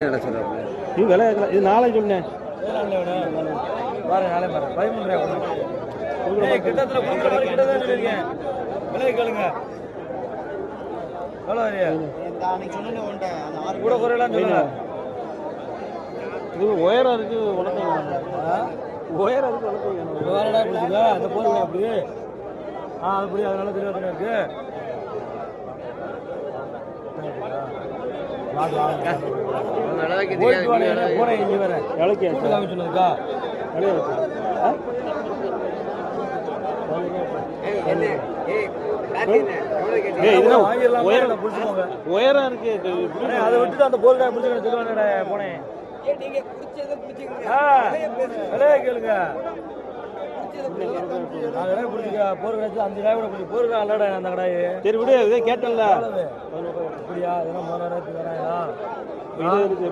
இது விலை இது நாளை சொன்னேன். நாளை பாரு 13 கிட்டத்தட்ட விலை கேளுங்க. கூட குறையலாம் சொல்லுங்க. இது உயரம் இருக்கு உடனே உயரம் இருக்கு உடனே பிடிச்சிங்க அந்த போடுங்க அப்படி. அப்படி அதனால தெரியாது இருக்கு. சொன்னதுக்கா உயரம் இருக்கு. அதை விட்டுட்டு அந்த போர்க்காய் பிடிச்சி சொல்லுவாங்க போனேன். கேளுங்க போர் கிடைச்சு 5 ரூபாய் கூட பிடிச்சி போர் அல்லடா அந்த கடாயி. சரி விடு இதே கேட்டல அப்படியா? 3000 3000